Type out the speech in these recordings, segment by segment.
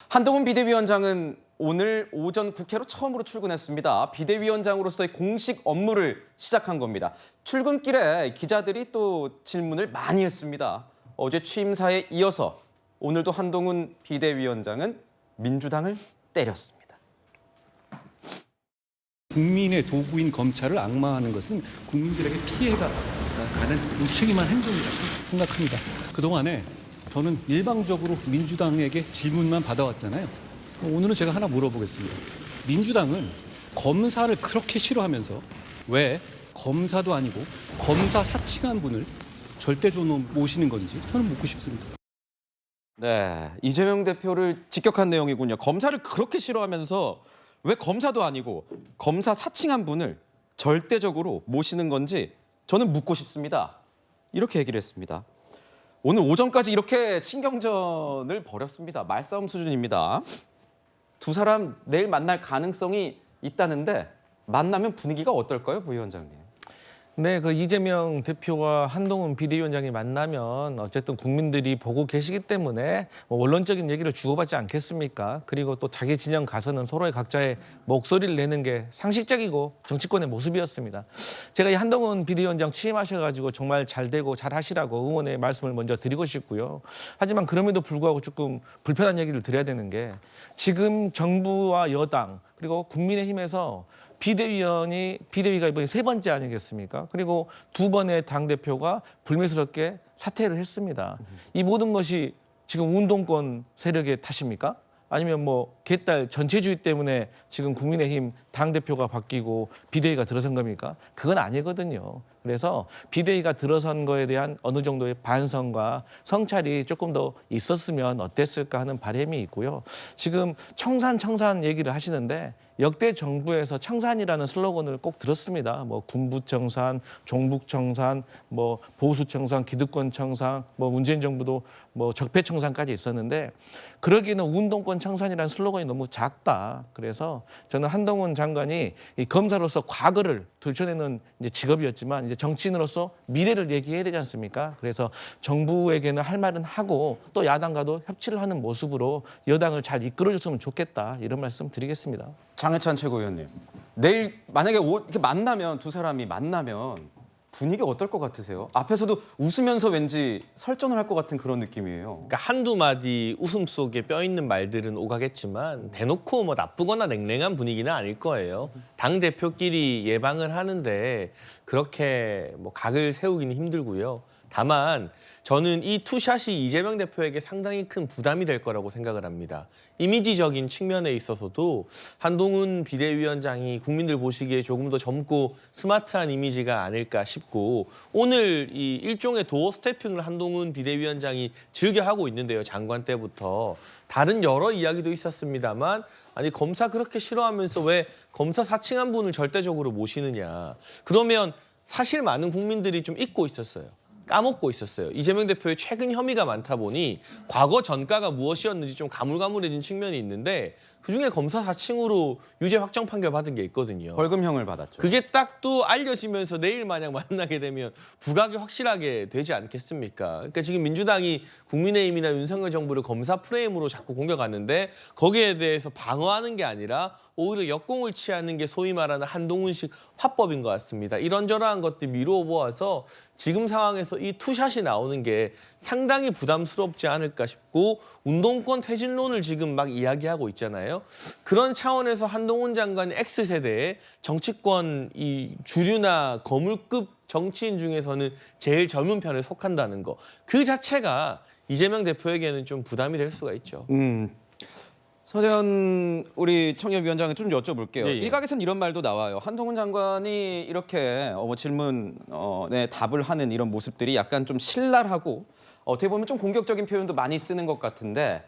한동훈 비대위원장은 오늘 오전 국회로 처음으로 출근했습니다. 비대위원장으로서의 공식 업무를 시작한 겁니다. 출근길에 기자들이 또 질문을 많이 했습니다. 어제 취임사에 이어서 오늘도 한동훈 비대위원장은 민주당을 때렸습니다. 국민의 도구인 검찰을 악마하는 것은 국민들에게 피해가 가는 무책임한 행동이라고 생각합니다. 그동안에 저는 일방적으로 민주당에게 질문만 받아왔잖아요. 오늘은 제가 하나 물어보겠습니다. 민주당은 검사를 그렇게 싫어하면서 왜 검사도 아니고 검사 사칭한 분을 절대적으로 모시는 건지 저는 묻고 싶습니다. 네, 이재명 대표를 직격한 내용이군요. 검사를 그렇게 싫어하면서 왜 검사도 아니고 검사 사칭한 분을 절대적으로 모시는 건지 저는 묻고 싶습니다. 이렇게 얘기를 했습니다. 오늘 오전까지 이렇게 신경전을 벌였습니다. 말싸움 수준입니다. 두 사람 내일 만날 가능성이 있다는데 만나면 분위기가 어떨까요, 부위원장님? 네, 그 이재명 대표와 한동훈 비대위원장이 만나면 어쨌든 국민들이 보고 계시기 때문에 원론적인 얘기를 주고받지 않겠습니까? 그리고 또 자기 진영 가서는 서로의 각자의 목소리를 내는 게 상식적이고 정치권의 모습이었습니다. 제가 이 한동훈 비대위원장 취임하셔가지고 정말 잘 되고 잘 하시라고 응원의 말씀을 먼저 드리고 싶고요. 하지만 그럼에도 불구하고 조금 불편한 얘기를 드려야 되는 게 지금 정부와 여당 그리고 국민의힘에서 비대위가 이번에 세 번째 아니겠습니까? 그리고 두 번의 당대표가 불미스럽게 사퇴를 했습니다. 이 모든 것이 지금 운동권 세력의 탓입니까? 아니면 뭐 개딸 전체주의 때문에 지금 국민의힘 당대표가 바뀌고 비대위가 들어선 겁니까? 그건 아니거든요. 그래서 비대위가 들어선 거에 대한 어느 정도의 반성과 성찰이 조금 더 있었으면 어땠을까 하는 바람이 있고요. 지금 청산 얘기를 하시는데 역대 정부에서 청산이라는 슬로건을 꼭 들었습니다. 뭐 군부청산, 종북청산, 뭐 보수청산, 기득권청산, 뭐 문재인 정부도 뭐 적폐청산까지 있었는데 그러기에는 운동권 청산이라는 슬로건이 너무 작다. 그래서 저는 한동훈 장관이 이 검사로서 과거를 들춰내는 이제 직업이었지만 이제 정치인으로서 미래를 얘기해야 되지 않습니까? 그래서 정부에게는 할 말은 하고 또 야당과도 협치를 하는 모습으로 여당을 잘 이끌어줬으면 좋겠다. 이런 말씀 드리겠습니다. 장해찬 최고위원님, 내일 만약에 이렇게 만나면 두 사람이 만나면 분위기 어떨 것 같으세요? 앞에서도 웃으면서 왠지 설전을 할 것 같은 그런 느낌이에요. 그러니까 한두 마디 웃음 속에 뼈 있는 말들은 오가겠지만 대놓고 뭐 나쁘거나 냉랭한 분위기는 아닐 거예요. 당 대표끼리 예방을 하는데 그렇게 뭐 각을 세우기는 힘들고요. 다만 저는 이 투샷이 이재명 대표에게 상당히 큰 부담이 될 거라고 생각을 합니다. 이미지적인 측면에 있어서도 한동훈 비대위원장이 국민들 보시기에 조금 더 젊고 스마트한 이미지가 아닐까 싶고 오늘 이 일종의 도어 스태핑을 한동훈 비대위원장이 즐겨 하고 있는데요. 장관 때부터. 다른 여러 이야기도 있었습니다만 아니 검사 그렇게 싫어하면서 왜 검사 사칭한 분을 절대적으로 모시느냐. 그러면 사실 많은 국민들이 좀 잊고 있었어요. 까먹고 있었어요. 이재명 대표의 최근 혐의가 많다 보니 과거 전과가 무엇이었는지 좀 가물가물해진 측면이 있는데 그중에 검사 사칭으로 유죄 확정 판결 받은 게 있거든요. 벌금형을 받았죠. 그게 딱 또 알려지면서 내일 만약 만나게 되면 부각이 확실하게 되지 않겠습니까? 그러니까 지금 민주당이 국민의힘이나 윤석열 정부를 검사 프레임으로 자꾸 공격하는데 거기에 대해서 방어하는 게 아니라 오히려 역공을 취하는 게 소위 말하는 한동훈식 화법인 것 같습니다. 이런저러한 것들 미루어 보아서 지금 상황에서 이 투샷이 나오는 게 상당히 부담스럽지 않을까 싶고 운동권 퇴진론을 지금 막 이야기하고 있잖아요. 그런 차원에서 한동훈 장관이 X세대의 정치권 이 주류나 거물급 정치인 중에서는 제일 젊은 편에 속한다는 거. 그 자체가 이재명 대표에게는 좀 부담이 될 수가 있죠. 서재현 우리 청년위원장에 좀 여쭤볼게요. 예. 일각에서는 이런 말도 나와요. 한동훈 장관이 이렇게 질문에 답을 하는 이런 모습들이 약간 좀 신랄하고 어떻게 보면 좀 공격적인 표현도 많이 쓰는 것 같은데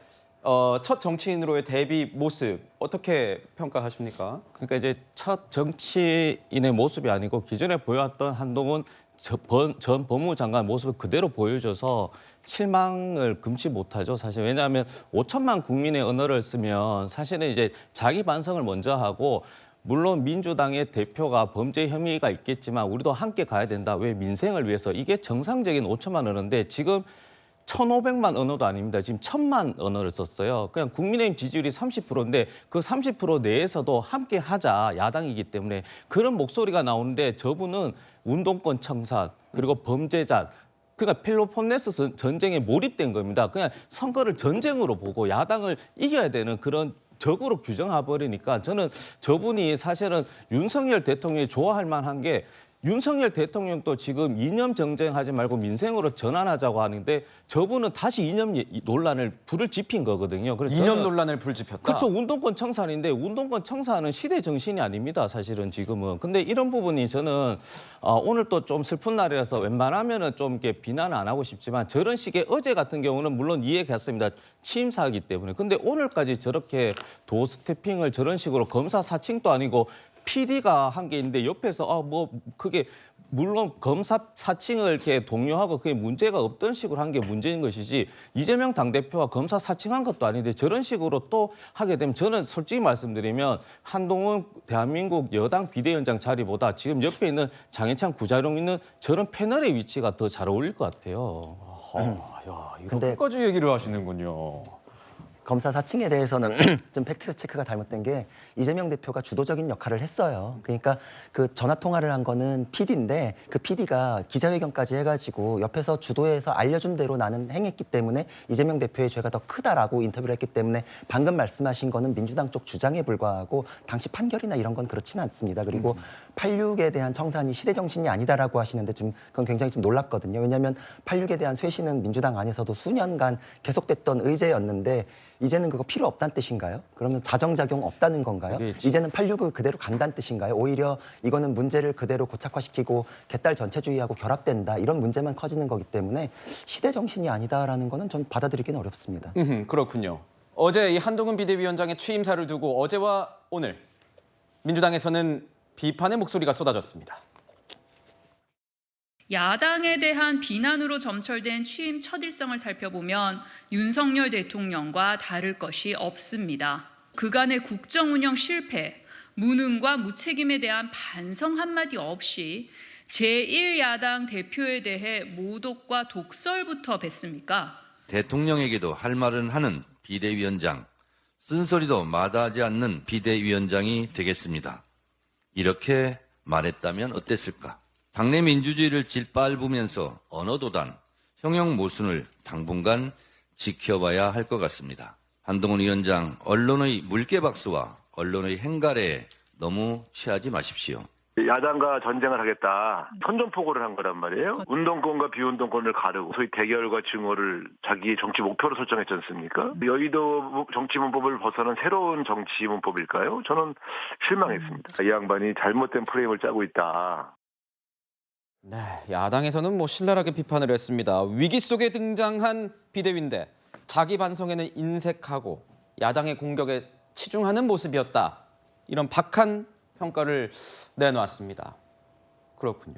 첫 정치인으로의 데뷔 모습 어떻게 평가하십니까? 그러니까 이제 첫 정치인의 모습이 아니고 기존에 보여왔던 한동훈 전 법무장관 모습을 그대로 보여줘서 실망을 금치 못하죠. 사실 왜냐하면 5천만 국민의 언어를 쓰면 사실은 이제 자기 반성을 먼저 하고 물론 민주당의 대표가 범죄 혐의가 있겠지만 우리도 함께 가야 된다. 왜 민생을 위해서 이게 정상적인 5천만 언어인데 지금 1,500만 언어도 아닙니다. 지금 1,000만 언어를 썼어요. 그냥 국민의힘 지지율이 30%인데 그 30% 내에서도 함께 하자 야당이기 때문에 그런 목소리가 나오는데 저분은 운동권 청산 그리고 범죄자 그러니까 펠로폰네소스 전쟁에 몰입된 겁니다. 그냥 선거를 전쟁으로 보고 야당을 이겨야 되는 그런 적으로 규정해버리니까 저는 저분이 사실은 윤석열 대통령이 좋아할 만한 게 윤석열 대통령도 지금 이념 정쟁하지 말고 민생으로 전환하자고 하는데 저분은 다시 이념 논란을 불을 지핀 거거든요. 그래서 이념 논란을 불지폈다. 그렇죠. 운동권 청산인데 운동권 청산은 시대 정신이 아닙니다. 사실은 지금은. 근데 이런 부분이 저는 오늘 또 좀 슬픈 날이라서 웬만하면은 좀 이렇게 비난을 안 하고 싶지만 저런 식의 어제 같은 경우는 물론 이해했습니다. 취임사이기 때문에. 근데 오늘까지 저렇게 도스태핑을 저런 식으로 검사 사칭도 아니고 PD가 한 게 있는데 옆에서 뭐 그게 물론 검사 사칭을 이렇게 동요하고 그게 문제가 없던 식으로 한 게 문제인 것이지 이재명 당대표가 검사 사칭한 것도 아닌데 저런 식으로 또 하게 되면 저는 솔직히 말씀드리면 한동훈 대한민국 여당 비대위원장 자리보다 지금 옆에 있는 장해찬 부자룡 있는 저런 패널의 위치가 더 잘 어울릴 것 같아요. 야, 근데 이렇게까지 얘기를 하시는군요. 검사 사칭에 대해서는 좀 팩트 체크가 잘못된 게 이재명 대표가 주도적인 역할을 했어요. 그러니까 그 전화 통화를 한 거는 PD인데 그 PD가 기자회견까지 해가지고 옆에서 주도해서 알려준 대로 나는 행했기 때문에 이재명 대표의 죄가 더 크다라고 인터뷰를 했기 때문에 방금 말씀하신 거는 민주당 쪽 주장에 불과하고 당시 판결이나 이런 건 그렇지는 않습니다. 그리고 86에 대한 청산이 시대 정신이 아니다라고 하시는데 좀 그건 굉장히 좀 놀랍거든요. 왜냐하면 86에 대한 쇄신은 민주당 안에서도 수년간 계속됐던 의제였는데 이제는 그거 필요 없다는 뜻인가요? 그러면 자정작용 없다는 건가요? 이제는 86을 그대로 간다는 뜻인가요? 오히려 이거는 문제를 그대로 고착화시키고 개딸 전체주의하고 결합된다 이런 문제만 커지는 거기 때문에 시대 정신이 아니다라는 거는 좀 받아들이기는 어렵습니다. 그렇군요. 어제 이 한동훈 비대위원장의 취임사를 두고 어제와 오늘 민주당에서는 비판의 목소리가 쏟아졌습니다. 야당에 대한 비난으로 점철된 취임 첫 일성을 살펴보면 윤석열 대통령과 다를 것이 없습니다. 그간의 국정 운영 실패, 무능과 무책임에 대한 반성 한마디 없이 제1야당 대표에 대해 모독과 독설부터 뱉습니까? 대통령에게도 할 말은 하는 비대위원장, 쓴소리도 마다하지 않는 비대위원장이 되겠습니다. 이렇게 말했다면 어땠을까? 당내 민주주의를 짓밟으면서 언어도단, 형용 모순을 당분간 지켜봐야 할 것 같습니다. 한동훈 위원장, 언론의 물개박수와 언론의 행가래에 너무 취하지 마십시오. 야당과 전쟁을 하겠다. 선전포고를 한 거란 말이에요. 운동권과 비운동권을 가르고 소위 대결과 증오를 자기 정치 목표로 설정했지 않습니까? 여의도 정치 문법을 벗어난 새로운 정치 문법일까요? 저는 실망했습니다. 이 양반이 잘못된 프레임을 짜고 있다. 네, 야당에서는 뭐 신랄하게 비판을 했습니다. 위기 속에 등장한 비대위인데 자기 반성에는 인색하고 야당의 공격에 치중하는 모습이었다. 이런 박한 평가를 내놓았습니다. 그렇군요.